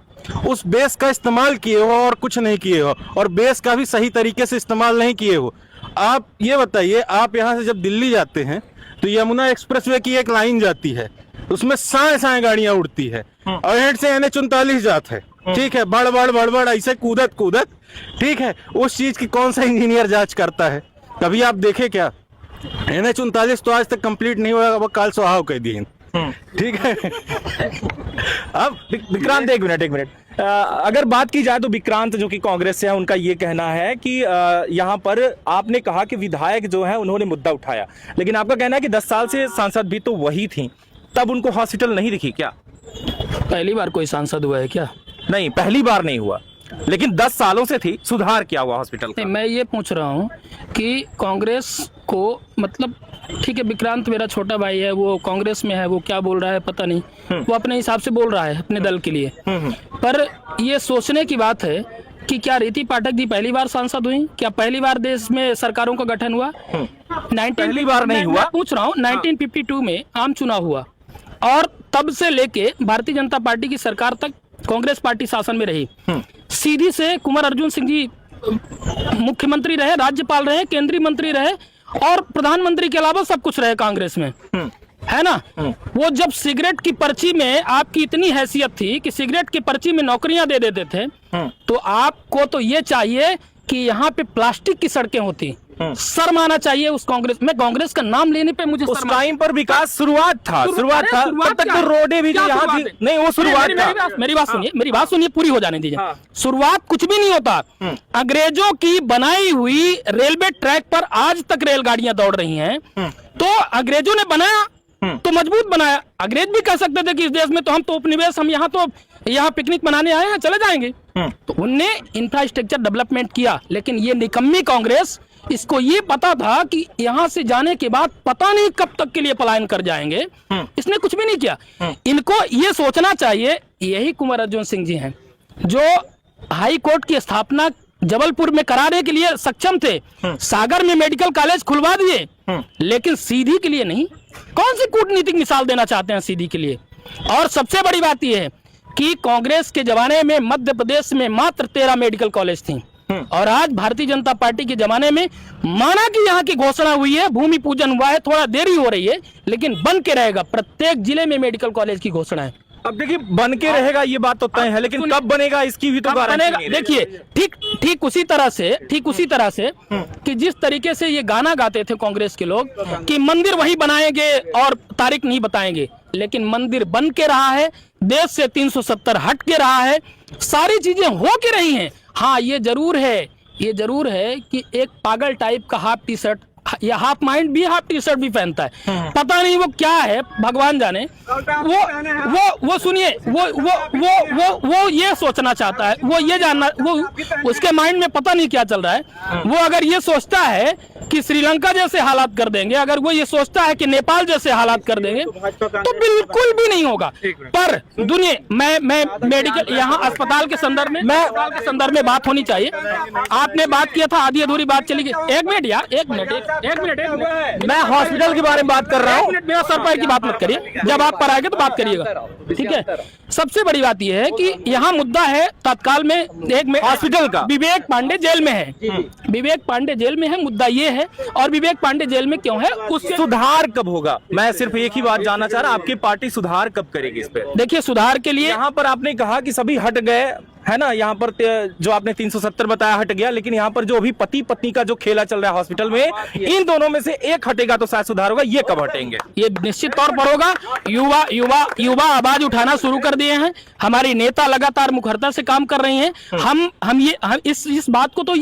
उस बेस का इस्तेमाल किए हो और कुछ नहीं किए हो, और बेस का भी सही तरीके से इस्तेमाल नहीं किए हो। आप ये बताइए, आप यहाँ से जब दिल्ली जाते हैं तो यमुना एक्सप्रेसवे की एक लाइन जाती है, उसमें साए गाड़ियां उड़ती है, और हेड से NH-39 जात है, ठीक है, बड़ ऐसे कूदत, ठीक है, उस चीज की कौन सा इंजीनियर जांच करता है? कभी आप देखे क्या? NH-39 तो आज तक कंप्लीट नहीं हुआ, अब काल सुहाव कह दिए, ठीक है। अब विक्रांत एक मिनट, अगर बात की जाए तो विक्रांत जो कि कांग्रेस से है, उनका ये कहना है कि यहाँ पर आपने कहा कि विधायक जो है उन्होंने मुद्दा उठाया, लेकिन आपका कहना है कि 10 साल से सांसद भी तो वही थी, तब उनको हॉस्पिटल नहीं दिखी क्या? पहली बार कोई सांसद हुआ है क्या? नहीं, पहली बार नहीं हुआ, लेकिन 10 सालों से थी, सुधार क्या हुआ हॉस्पिटल का? मैं ये पूछ रहा हूँ कि कांग्रेस को, मतलब ठीक है, विक्रांत मेरा छोटा भाई है, वो कांग्रेस में है, वो क्या बोल रहा है पता नहीं, वो अपने हिसाब से बोल रहा है अपने दल के लिए, पर ये सोचने की बात है कि क्या रीति पाठक जी पहली बार सांसद हुई? क्या पहली बार देश में सरकारों का गठन हुआ? पहली बार नहीं हुआ। पूछ रहा हूँ, 1952 में आम चुनाव हुआ और तब से लेके भारतीय जनता पार्टी की सरकार तक कांग्रेस पार्टी शासन में रही, सीधी से कुंवर अर्जुन सिंह जी मुख्यमंत्री रहे, राज्यपाल रहे, केंद्रीय मंत्री रहे और प्रधानमंत्री के अलावा सब कुछ रहे कांग्रेस में, है ना। वो जब सिगरेट की पर्ची में आपकी इतनी हैसियत थी कि सिगरेट की पर्ची में नौकरियां दे देते थे, तो आपको तो ये चाहिए कि यहाँ पे प्लास्टिक की सड़कें होती। शर्म आना चाहिए उस कांग्रेस में, कांग्रेस का नाम लेने पे मुझे उस शर्म टाइम पर विकास शुरुआत था शुरुआत तब तक क्या तो है? रोडे भी जो क्या यहाँ शुरुआत थी, है? नहीं वो शुरुआत था। मेरी बात सुनिए पूरी हो जाने दीजिए। शुरुआत कुछ भी नहीं होता। अंग्रेजों की बनाई हुई रेलवे ट्रैक पर आज तक रेलगाड़ियां दौड़ रही हैं, तो अंग्रेजों ने बनाया तो मजबूत बनाया। अंग्रेज भी कह सकते थे कि इस देश में तो हम तो उपनिवेश, हम यहाँ पिकनिक मनाने आए हैं, चले जाएंगे। तो उनने इंफ्रास्ट्रक्चर डेवलपमेंट किया, लेकिन ये निकम्मी कांग्रेस, इसको ये पता था कि यहाँ से जाने के बाद पता नहीं कब तक के लिए पलायन कर जाएंगे, इसने कुछ भी नहीं किया। इनको ये सोचना चाहिए, यही कुंवर अर्जुन सिंह जी हैं जो हाई कोर्ट की स्थापना जबलपुर में कराने के लिए सक्षम थे, सागर में मेडिकल कॉलेज खुलवा दिए, लेकिन सीधी के लिए नहीं। कौन सी कूटनीतिक मिसाल देना चाहते हैं सीधी के लिए? और सबसे बड़ी बात यह है कि कांग्रेस के जमाने में मध्य प्रदेश में मात्र 13 मेडिकल कॉलेज थी, और आज भारतीय जनता पार्टी के जमाने में माना कि यहाँ की घोषणा हुई है, भूमि पूजन हुआ है, थोड़ा देरी हो रही है, लेकिन बन के रहेगा। प्रत्येक जिले में मेडिकल कॉलेज की घोषणा है। अब देखिए बन के रहेगा ये बात तो तय है, लेकिन कब बनेगा इसकी भी तो गारंटी नहीं। देखिए ठीक उसी तरह से कि जिस तरीके से ये गाना गाते थे कांग्रेस के लोग कि मंदिर वही बनाएंगे और तारीख नहीं बताएंगे, लेकिन मंदिर बन के रहा है, देश से 370 हट के रहा है, सारी चीजें हो के रही हैं। हाँ, ये जरूर है कि एक पागल टाइप का हाफ टी शर्ट या हाफ माइंड भी हाफ टी शर्ट भी पहनता है, पता नहीं वो क्या है, भगवान जाने। वो सुनिए, वो ये सोचना चाहता है, वो ये जानना, वो उसके माइंड में पता नहीं क्या चल रहा है। वो अगर ये सोचता है कि श्रीलंका जैसे हालात कर देंगे, अगर वो ये सोचता है कि नेपाल जैसे हालात कर देंगे, तो बिल्कुल भी नहीं होगा। पर दुनिया मैं मेडिकल यहाँ अस्पताल के संदर्भ में बात होनी चाहिए। आपने बात किया था, आधी अधूरी बात चली गई। एक मिनट यार, एक मिनट, मैं हॉस्पिटल के बारे में बात कर रहा हूँ। मेरा सर पैर की बात मत करिए, जब आप पर आएंगे तो बात करिएगा, ठीक है। सबसे बड़ी बात यह है कि यहाँ मुद्दा है तत्काल में एक हॉस्पिटल का। विवेक पांडे जेल में है, विवेक पांडे जेल में है, मुद्दा ये है। और विवेक पांडे जेल में क्यों है, उससे सुधार कब होगा? मैं सिर्फ एक ही बात जानना चाह रहा, आपकी पार्टी सुधार कब करेगी इस पे? देखिए, सुधार के लिए यहाँ पर आपने कहा कि सभी हट गए, है ना, यहाँ पर जो आपने 370 बताया हट गया, लेकिन यहाँ पर जो अभी पति पत्नी का जो खेला चल रहा है हॉस्पिटल में, इन दोनों में से एक हटेगा तो शायद सुधार होगा। ये कब हटेंगे? ये निश्चित तौर पर होगा। युवा आवाज उठाना शुरू कर दिए हैं, हमारी नेता लगातार मुखरता से काम कर रही हैं। हम इस बात को तो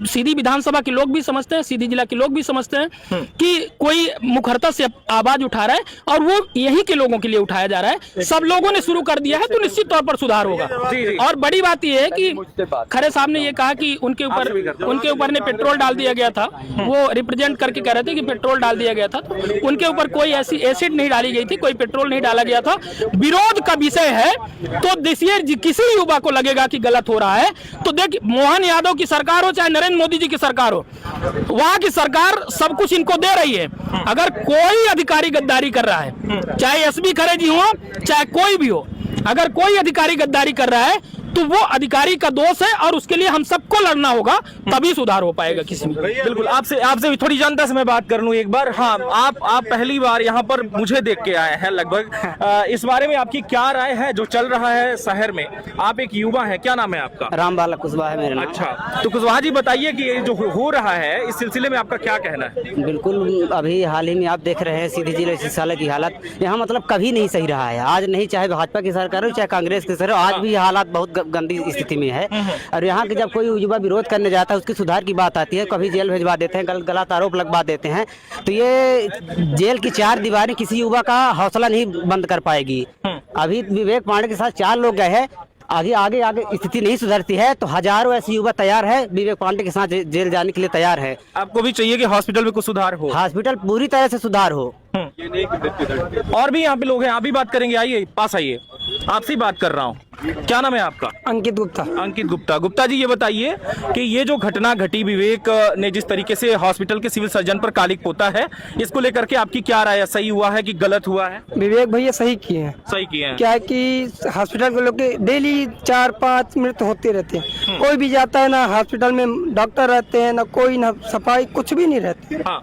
सीधी विधानसभा के लोग भी समझते हैं, सीधी जिला के लोग भी समझते हैं कि कोई मुखरता से आवाज उठा रहा है और वो यहीं के लोगों के लिए उठाया जा रहा है। सब लोगों ने शुरू कर दिया है, तो निश्चित तौर पर सुधार होगा। और बड़ी बात यह है कि खरे साहब ने ये कहा कि उनके ऊपर ने पेट्रोल डाल दिया गया था, वो रिप्रेजेंट करके कह रहे थे कि पेट्रोल डाल दिया गया था, तो उनके ऊपर कोई ऐसी एसिड नहीं डाली गई थी, कोई पेट्रोल नहीं डाला गया था। विरोध का विषय है तो देखिए, किसी युवा को लगेगा कि गलत हो रहा है तो देखिए, मोहन यादव की सरकार हो चाहे नरेंद्र मोदी जी की सरकार हो, वहां की सरकार सब कुछ इनको दे रही है। अगर कोई अधिकारी गद्दारी कर रहा है, चाहे एसबी खरे जी हो चाहे कोई भी हो, अगर कोई अधिकारी गद्दारी कर रहा है तो वो अधिकारी का दोष है और उसके लिए हम सबको लड़ना होगा, तभी सुधार हो पाएगा किसी में। बिल्कुल। आपसे भी थोड़ी जनता से मैं बात कर लूं एक बार। हाँ, आप पहली बार यहाँ पर मुझे देख के आए हैं लगभग, इस बारे में आपकी क्या राय है जो चल रहा है शहर में? आप एक युवा है, क्या नाम है आपका? रामबाला कुशवाहा है मेरा नाम। अच्छा, तो कुशवाहा जी बताइए कि ये जो हो रहा है इस सिलसिले में आपका क्या कहना है? बिल्कुल, अभी हाल ही में आप देख रहे हैं सीधी जिला चिकित्सालय की हालत यहाँ मतलब कभी नहीं सही रहा है। आज नहीं, चाहे भाजपा की सरकार हो चाहे कांग्रेस की सरकार हो, आज भी हालात बहुत गंदी स्थिति में है। और यहाँ के जब कोई युवा विरोध करने जाता है, उसकी सुधार की बात आती है, कभी जेल भेजवा देते हैं, गलत आरोप लगवा देते हैं। तो ये जेल की 4 दीवारें किसी युवा का हौसला नहीं बंद कर पाएगी। अभी विवेक पांडे के साथ 4 लोग गए हैं, आगे स्थिति नहीं सुधरती है तो हजारों ऐसे युवा तैयार है, विवेक पांडे के साथ जेल जाने के लिए तैयार है। आपको भी चाहिए कि हॉस्पिटल में कुछ सुधार हो? हॉस्पिटल पूरी तरह से सुधार हो, और भी यहाँ पे लोग हैं, आप भी बात करेंगे, आइए पास आइए, आपसे ही बात कर रहा हूँ। क्या नाम है आपका? अंकित गुप्ता। अंकित गुप्ता। गुप्ता जी, ये बताइए कि ये जो घटना घटी, विवेक ने जिस तरीके से हॉस्पिटल के सिविल सर्जन पर कालिक पोता है, इसको लेकर के आपकी क्या राय है? सही हुआ है कि गलत हुआ है? विवेक भैया सही किए हैं। सही किए हैं। क्या है कि हॉस्पिटल के लोग के डेली 4-5 मिनट होते रहते हैं, कोई भी जाता है ना, हॉस्पिटल में डॉक्टर रहते हैं ना, कोई ना सफाई, कुछ भी नहीं रहती। हाँ,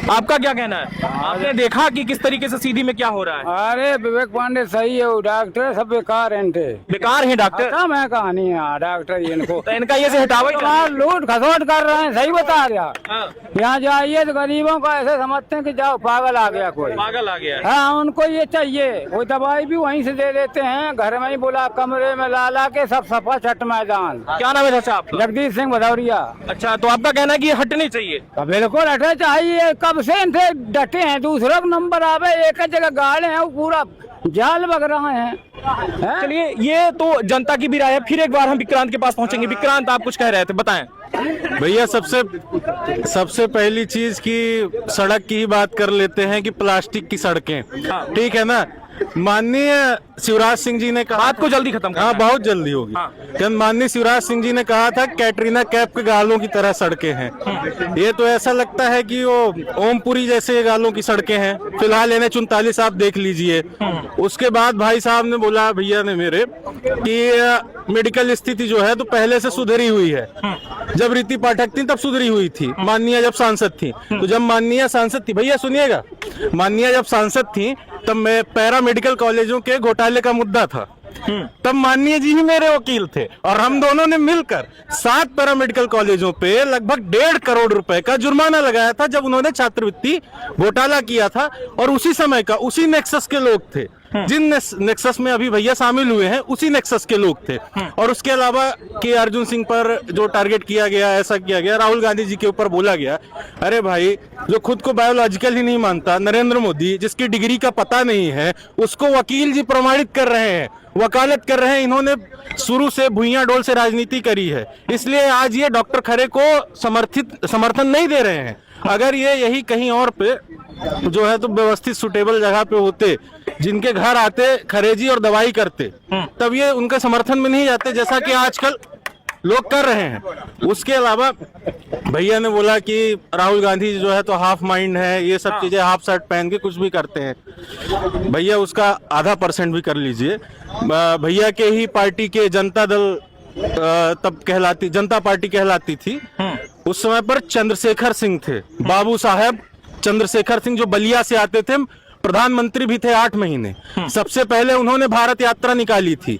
आपका क्या कहना है? आपने देखा कि किस तरीके से सीधी में क्या हो रहा है? अरे विवेक पांडे सही है, वो डॉक्टर सब बेकार हैं इनके। बेकार है डॉक्टर? खत्म है कहानी है डॉक्टर इनको। तो इनका ये से हटावा ही वहाँ लूट खसोट कर रहे हैं, सही बता रहा। हाँ, यहाँ जाइए तो गरीबों को ऐसे समझते हैं कि जाओ पागल आ गया कोई। पागल आ गया है। हाँ, उनको ये चाहिए, वो दवाई भी वहीं से दे देते हैं, घर में ही बोला कमरे में ला के सब सफा छठ मैदान। क्या नाम है चाचा आपका? जगदीश सिंह भदौरिया। अच्छा, तो आपका कहना है कि ये हटनी चाहिए? बिल्कुल हटना चाहिए, कब से इनसे डटे हैं, दूसरों का नंबर आवे, एक जगह गाड़े हैं, वो पूरा जाल बग रहे हैं। चलिए, ये तो जनता की भी राय है। फिर एक बार हम विक्रांत के पास पहुंचेंगे। विक्रांत, आप कुछ कह रहे थे, बताएं। भैया सबसे पहली चीज की सड़क की ही बात कर लेते हैं कि प्लास्टिक की सड़कें, ठीक है ना। माननीय शिवराज सिंह जी ने कहा, बात को जल्दी खत्म करना हाँ है। बहुत जल्दी होगी। हाँ। माननीय शिवराज सिंह जी ने कहा था कैटरीना कैफ के गालों की तरह सड़कें हैं। ये तो ऐसा लगता है कि वो ओमपुरी जैसे गालों की सड़कें हैं। फिलहाल इन्हें 44 आप देख लीजिए। उसके बाद भाई साहब ने बोला, भैया ने मेरे, कि मेडिकल स्थिति जो है तो पहले से सुधरी हुई है। जब रीति पाठक थी तब सुधरी हुई थी, माननीय जब सांसद थी। तो जब माननीय सांसद थी, भैया सुनिएगा, माननीय जब सांसद थी तब मैं पैरा मेडिकल कॉलेजों के घोटाले का मुद्दा था, तब माननीय जी ही मेरे वकील थे और हम दोनों ने मिलकर 7 पैरा मेडिकल कॉलेजों पे लगभग 1.5 करोड़ रुपए का जुर्माना लगाया था जब उन्होंने छात्रवृत्ति घोटाला किया था। और उसी समय का उसी नेक्सस के लोग थे, जिन नेक्सस में अभी भैया शामिल हुए हैं, उसी नेक्सस के लोग थे। और उसके अलावा के अर्जुन सिंह पर जो टारगेट किया गया, ऐसा किया गया, राहुल गांधी जी के ऊपर बोला गया। अरे भाई, जो खुद को बायोलॉजिकल ही नहीं मानता, नरेंद्र मोदी, जिसकी डिग्री का पता नहीं है, उसको वकील जी प्रमाणित कर रहे हैं, वकालत कर रहे हैं। इन्होंने शुरू से भुइयां डोल से राजनीति करी है, इसलिए आज ये डॉक्टर खरे को समर्थन नहीं दे रहे हैं। अगर ये यही कहीं और पे जो है तो व्यवस्थित सुटेबल जगह पे होते, जिनके घर आते खरेजी और दवाई करते, तब ये उनका समर्थन में नहीं जाते, जैसा कि आजकल लोग कर रहे हैं। उसके अलावा भैया ने बोला कि राहुल गांधी जो है तो हाफ माइंड है, ये सब चीजें हाफ शर्ट पहन के कुछ भी करते हैं। भैया उसका आधा % भी कर लीजिए। भैया के ही पार्टी के जनता दल तब कहलाती, जनता पार्टी कहलाती थी, उस समय पर चंद्रशेखर सिंह थे, बाबू साहब चंद्रशेखर सिंह, जो बलिया से आते थे, प्रधानमंत्री भी थे 8 महीने। सबसे पहले उन्होंने भारत यात्रा निकाली थी।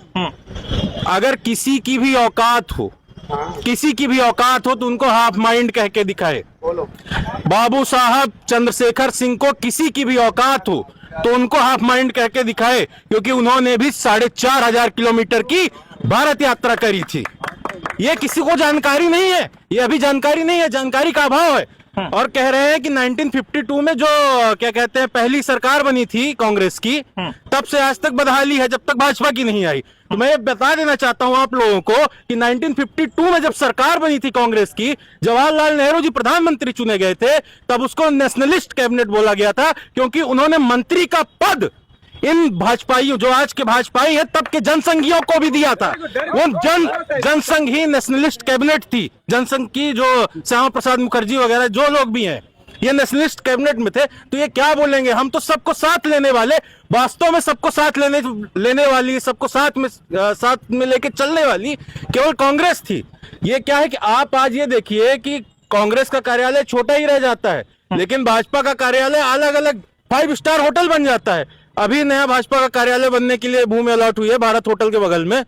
अगर किसी की भी औकात हो, किसी की भी औकात हो तो उनको हाफ माइंड कह के दिखाए। बाबू साहब चंद्रशेखर सिंह को किसी की भी औकात हो तो उनको हाफ माइंड कह के दिखाए, क्योंकि उन्होंने भी 4,500 किलोमीटर की भारत यात्रा करी थी। ये किसी को जानकारी नहीं है, ये अभी जानकारी नहीं है, जानकारी का अभाव है। और कह रहे हैं कि 1952 में जो क्या कहते हैं पहली सरकार बनी थी कांग्रेस की, तब से आज तक बदहाली है, जब तक भाजपा की नहीं आई। तो मैं बता देना चाहता हूं आप लोगों को कि 1952 में जब सरकार बनी थी कांग्रेस की, जवाहरलाल नेहरू जी प्रधानमंत्री चुने गए थे, तब उसको नेशनलिस्ट कैबिनेट बोला गया था, क्योंकि उन्होंने मंत्री का पद इन भाजपाइयों, जो आज के भाजपाई है, तब के जनसंघियों को भी दिया था। वो जनसंघ ही नेशनलिस्ट कैबिनेट थी। जनसंघ की जो श्यामा प्रसाद मुखर्जी वगैरह जो लोग भी हैं, ये नेशनलिस्ट कैबिनेट में थे। तो ये क्या बोलेंगे, हम तो सबको साथ लेने वाले, वास्तव में सबको साथ लेने वाली, सबको साथ में लेके चलने वाली केवल कांग्रेस थी। ये क्या है कि आप आज ये देखिए कि कांग्रेस का कार्यालय छोटा ही रह जाता है, लेकिन भाजपा का कार्यालय अलग अलग 5 स्टार होटल बन जाता है। अभी नया भाजपा का कार्यालय बनने के लिए भूमि अलॉट हुई है भारत होटल के बगल में।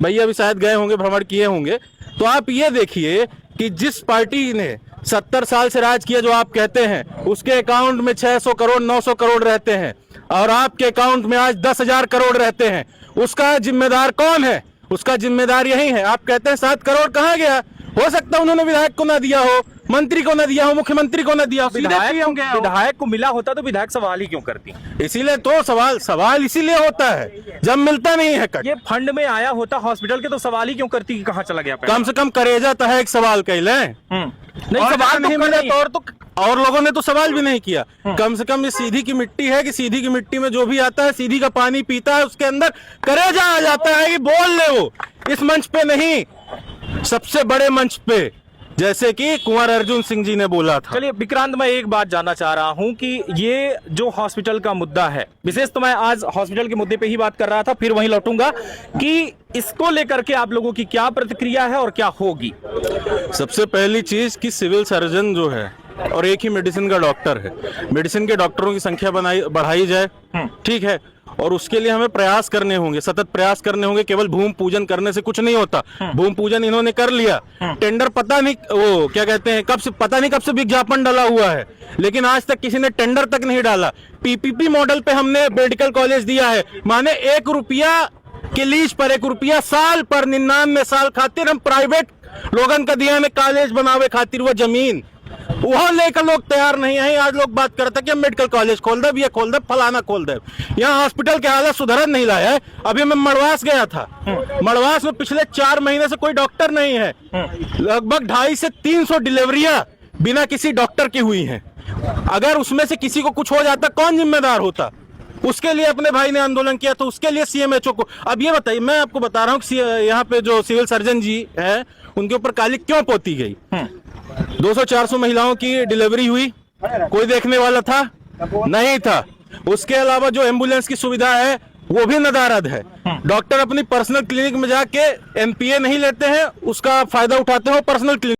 भैया भी शायद गए होंगे, भ्रमण किए होंगे। तो आप ये देखिए कि जिस पार्टी ने 70 साल से राज किया, जो आप कहते हैं, उसके अकाउंट में 600 करोड़ 900 करोड़ रहते हैं, और आपके अकाउंट में आज 10,000 करोड़ रहते हैं। उसका जिम्मेदार कौन है? उसका जिम्मेदार यही है। आप कहते हैं 7 करोड़ कहाँ गया? हो सकता है उन्होंने विधायक को ना दिया हो, मंत्री को ना दिया हो, मुख्यमंत्री को ना दिया हो। विधायक को मिला होता तो विधायक सवाल ही क्यों करती? इसीलिए तो सवाल इसीलिए होता है जब मिलता नहीं है कट। ये फंड में आया होता हॉस्पिटल के तो सवाल ही क्यों करती कि कहाँ चला गया पैसा? कम से कम करेजा तो है एक सवाल कहले। नहीं, सवाल नहीं मिला तो और तो और लोगों ने तो सवाल भी नहीं किया। कम से कम ये सीधी की मिट्टी है कि सीधी की मिट्टी में जो भी आता है सीधी का पानी पीता है, उसके अंदर कलेजा आ जाता है कि बोल ले। वो इस मंच पे नहीं, सबसे बड़े मंच पे, जैसे कि कुंवर अर्जुन सिंह जी ने बोला था। चलिए विक्रांत, मैं एक बात जानना चाह रहा हूं कि ये जो हॉस्पिटल का मुद्दा है, विशेष तो मैं आज हॉस्पिटल के मुद्दे पे ही बात कर रहा था, फिर वहीं लौटूंगा कि इसको लेकर के आप लोगों की क्या प्रतिक्रिया है और क्या होगी। सबसे पहली चीज कि सिविल सर्जन जो है और एक ही मेडिसिन का डॉक्टर है, मेडिसिन के डॉक्टरों की संख्या बढ़ाई जाए, ठीक है, और उसके लिए हमें प्रयास करने होंगे, सतत प्रयास करने होंगे। केवल भूमि पूजन करने से कुछ नहीं होता। भूमि पूजन इन्होंने कर लिया, टेंडर पता नहीं वो क्या कहते हैं कब से, पता नहीं कब से विज्ञापन डाला हुआ है, लेकिन आज तक किसी ने टेंडर तक नहीं डाला। पीपीपी मॉडल पे हमने मेडिकल कॉलेज दिया है, माने 1 रुपया के लीज पर 1 रुपया साल पर 99 साल खातिर हम प्राइवेट लोगन का दिया ने कॉलेज बनावे खातिर वो जमीन, वहां लेकर लोग तैयार नहीं है। आज लोग बात करते कि हम मेडिकल कॉलेज खोल दे, ये खोल दे, फलाना खोल दे। यहाँ हॉस्पिटल के हालत सुधरन नहीं लाया है। अभी मैं मड़वास गया था, मड़वास में पिछले 4 महीने से कोई डॉक्टर नहीं है। लगभग 250 से 300 डिलीवरियां बिना किसी डॉक्टर की हुई हैं। अगर उसमें से किसी को कुछ हो जाता, कौन जिम्मेदार होता? उसके लिए अपने भाई ने आंदोलन किया, तो उसके लिए सीएमएचओ को। अब ये बताइए, मैं आपको बता रहा हूँ कि यहाँ पे जो सिविल सर्जन जी है उनके ऊपर काली क्यों पोती गई। 200-400 महिलाओं की डिलीवरी हुई, कोई देखने वाला था नहीं था। उसके अलावा जो एम्बुलेंस की सुविधा है वो भी नदारद है। डॉक्टर अपनी पर्सनल क्लिनिक में जाके एमपीए नहीं लेते हैं, उसका फायदा उठाते हैं पर्सनल क्लिनिक।